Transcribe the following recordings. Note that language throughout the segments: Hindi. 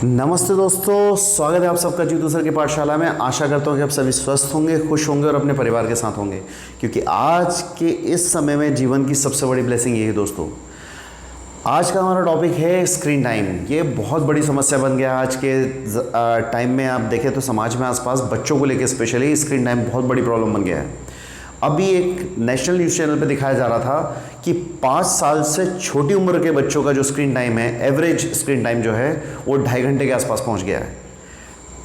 नमस्ते दोस्तों, स्वागत है आप सबका जीतू सर की पाठशाला में। आशा करता हूँ कि आप सभी स्वस्थ होंगे, खुश होंगे और अपने परिवार के साथ होंगे, क्योंकि आज के इस समय में जीवन की सबसे बड़ी ब्लेसिंग ये है दोस्तों। आज का हमारा टॉपिक है स्क्रीन टाइम। ये बहुत बड़ी समस्या बन गया आज के टाइम में। आप देखें तो समाज में आसपास बच्चों को लेकर स्पेशली स्क्रीन टाइम बहुत बड़ी प्रॉब्लम बन गया है। अभी एक नेशनल न्यूज़ चैनल पे दिखाया जा रहा था कि 5 साल से छोटी उम्र के बच्चों का जो स्क्रीन टाइम है, एवरेज स्क्रीन टाइम जो है वो 2.5 घंटे के आसपास पहुंच गया है।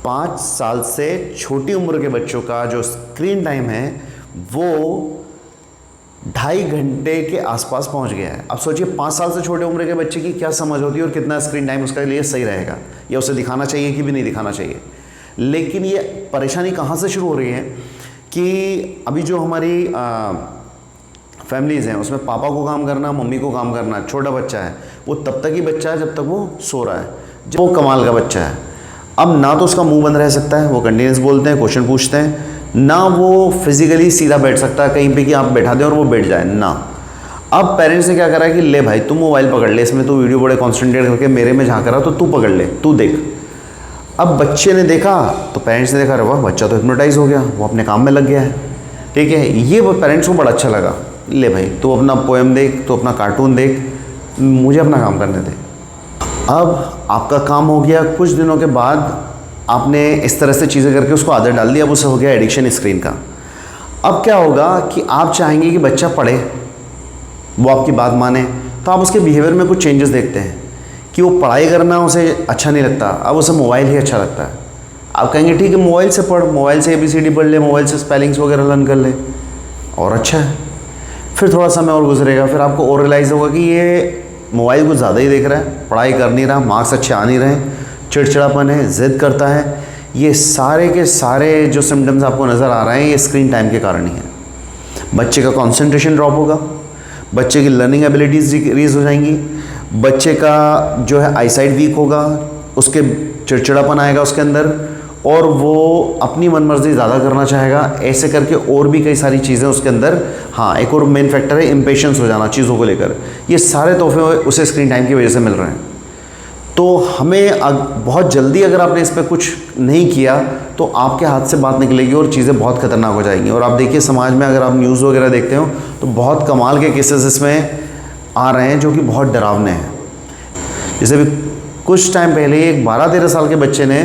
5 साल से छोटी उम्र के बच्चों का जो स्क्रीन टाइम है वो 2.5 घंटे के आसपास पहुंच गया है। अब सोचिए 5 साल से छोटे उम्र के बच्चे की क्या समझ होती है और कितना स्क्रीन टाइम उसके लिए सही रहेगा, या उसे दिखाना चाहिए कि भी नहीं दिखाना चाहिए। लेकिन ये परेशानी कहाँ से शुरू हो रही है कि अभी जो हमारी फैमिलीज़ हैं उसमें पापा को काम करना, मम्मी को काम करना, छोटा बच्चा है वो तब तक ही बच्चा है जब तक वो सो रहा है, जब वो कमाल का बच्चा है। अब ना तो उसका मुंह बंद रह सकता है, वो कंटिन्यूस बोलते हैं, क्वेश्चन पूछते हैं, ना वो फिजिकली सीधा बैठ सकता है कहीं पे कि आप बैठा दें और वो बैठ जाए ना। अब पेरेंट्स ने क्या करा कि ले भाई तू मोबाइल पकड़ ले, इसमें तू वीडियो बड़े कॉन्सेंट्रेट करके मेरे में झाँक रहा तो तू पकड़ ले, तू देख। अब बच्चे ने देखा तो पेरेंट्स ने देखा, अरे वाह बच्चा तो हिप्नोटाइज हो गया, वो अपने काम में लग गया है। ठीक है, ये पेरेंट्स को बड़ा अच्छा लगा। ले भाई तू अपना पोएम देख, तू अपना कार्टून देख, मुझे अपना काम करने दे। अब आपका काम हो गया, कुछ दिनों के बाद आपने इस तरह से चीज़ें करके उसको आदत डाल दी, अब उसे हो गया एडिक्शन स्क्रीन का। अब क्या होगा कि आप चाहेंगे कि बच्चा पढ़े, वो आपकी बात माने, तो आप उसके बिहेवियर में कुछ चेंजेस देखते हैं कि वो पढ़ाई करना उसे अच्छा नहीं लगता, अब उसे मोबाइल ही अच्छा लगता है। आप कहेंगे ठीक है मोबाइल से पढ़, मोबाइल से ABCD पढ़ ले, मोबाइल से स्पेलिंग्स वगैरह लर्न कर ले और अच्छा है। फिर थोड़ा समय और गुजरेगा, फिर आपको और रियलाइज़ होगा कि ये मोबाइल कुछ ज़्यादा ही देख रहा है, पढ़ाई कर नहीं रहा, मार्क्स अच्छे आ नहीं रहे, चिड़चिड़ापन है, ज़िद करता है। ये सारे के सारे जो सिम्टम्स आपको नज़र आ रहे हैं ये स्क्रीन टाइम के कारण ही है। बच्चे का कॉन्सेंट्रेशन ड्रॉप होगा, बच्चे की लर्निंग एबिलिटीज़ डिक्रीज़ हो जाएंगी, बच्चे का जो है आईसाइट वीक होगा, उसके चिड़चिड़ापन आएगा उसके अंदर और वो अपनी मनमर्जी ज़्यादा करना चाहेगा। ऐसे करके और भी कई सारी चीज़ें उसके अंदर। हाँ, एक और मेन फैक्टर है इम्पेशेंस हो जाना चीज़ों को लेकर। ये सारे तोहफे उसे स्क्रीन टाइम की वजह से मिल रहे हैं। तो हमें बहुत जल्दी अगर आपने इस पर कुछ नहीं किया तो आपके हाथ से बात निकलेगी और चीज़ें बहुत ख़तरनाक हो जाएंगी। और आप देखिए समाज में अगर आप न्यूज़ वगैरह देखते हो तो बहुत कमाल के केसेस इसमें आ रहे हैं जो कि बहुत डरावने हैं। जैसे भी कुछ टाइम पहले एक 12-13 साल के बच्चे ने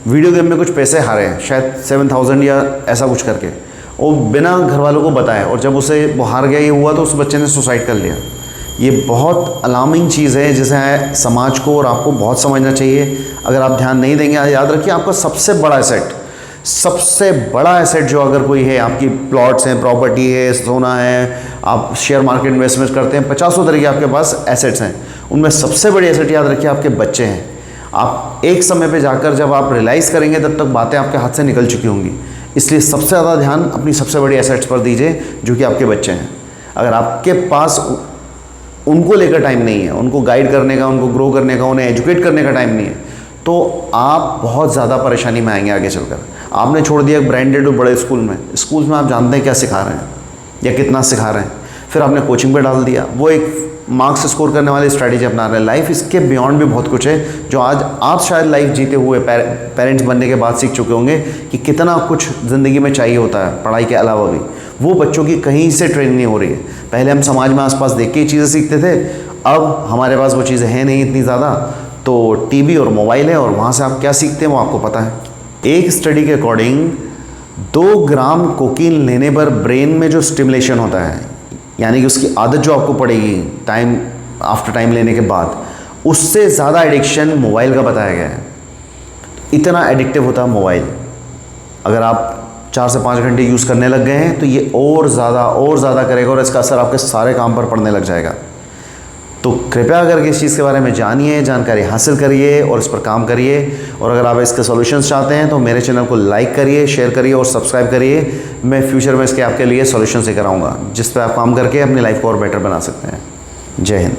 वीडियो गेम में कुछ पैसे हारे हैं, शायद 7000 या ऐसा कुछ करके, वो बिना घर वालों को बताए, और जब उसे वो हार गया ये हुआ तो उस बच्चे ने सुसाइड कर लिया। ये बहुत अलार्मिंग चीज़ है जिसे समाज को और आपको बहुत समझना चाहिए। अगर आप ध्यान नहीं देंगे, याद रखिए आपका सबसे बड़ा एसेट जो अगर कोई है, आपकी प्लॉट्स हैं, प्रॉपर्टी है, सोना है, आप शेयर मार्केट इन्वेस्टमेंट करते हैं, 50 तरीके आपके पास एसेट्स हैं, उनमें सबसे बड़ी एसेट याद रखिए आपके बच्चे हैं। आप एक समय पे जाकर जब आप रियलाइज़ करेंगे तब तक बातें आपके हाथ से निकल चुकी होंगी। इसलिए सबसे ज़्यादा ध्यान अपनी सबसे बड़ी एसेट्स पर दीजिए जो कि आपके बच्चे हैं। अगर आपके पास उनको लेकर टाइम नहीं है, उनको गाइड करने का, उनको ग्रो करने का, उन्हें एजुकेट करने का टाइम नहीं है, तो आप बहुत ज़्यादा परेशानी में आएंगे आगे चलकर। आपने छोड़ दिया ब्रांडेड और बड़े स्कूल्स में आप जानते हैं क्या सिखा रहे हैं या कितना सिखा रहे हैं, फिर आपने कोचिंग पे डाल दिया, वो एक मार्क्स स्कोर करने वाली स्ट्रैटेजी अपना रहे हैं। लाइफ इसके बियॉन्ड भी बहुत कुछ है जो आज आप शायद लाइफ जीते हुए पेरेंट्स बनने के बाद सीख चुके होंगे कि कितना कुछ ज़िंदगी में चाहिए होता है पढ़ाई के अलावा भी। वो बच्चों की कहीं से ट्रेनिंग नहीं हो रही है। पहले हम समाज में आसपास देख के ही चीज़ें सीखते थे, अब हमारे पास वो चीज़ें हैं नहीं इतनी ज़्यादा, तो टीवी और मोबाइल है और वहाँ से आप क्या सीखते हैं वो आपको पता है। एक स्टडी के अकॉर्डिंग 2 ग्राम कोकीन लेने पर ब्रेन में जो स्टिमुलेशन होता है, यानी कि उसकी आदत जो आपको पड़ेगी टाइम आफ्टर टाइम लेने के बाद, उससे ज़्यादा एडिक्शन मोबाइल का बताया गया है। इतना एडिक्टिव होता है मोबाइल। अगर आप 4 से 5 घंटे यूज़ करने लग गए हैं तो ये और ज़्यादा करेगा और इसका असर आपके सारे काम पर पड़ने लग जाएगा। तो कृपया अगर इस चीज़ के बारे में जानिए, जानकारी हासिल करिए और इस पर काम करिए। और अगर आप इसके सॉल्यूशंस चाहते हैं तो मेरे चैनल को लाइक करिए, शेयर करिए और सब्सक्राइब करिए। मैं फ्यूचर में इसके आपके लिए सॉल्यूशंस लेकर आऊँगा जिस पर आप काम करके अपनी लाइफ को और बेटर बना सकते हैं। जय हिंद।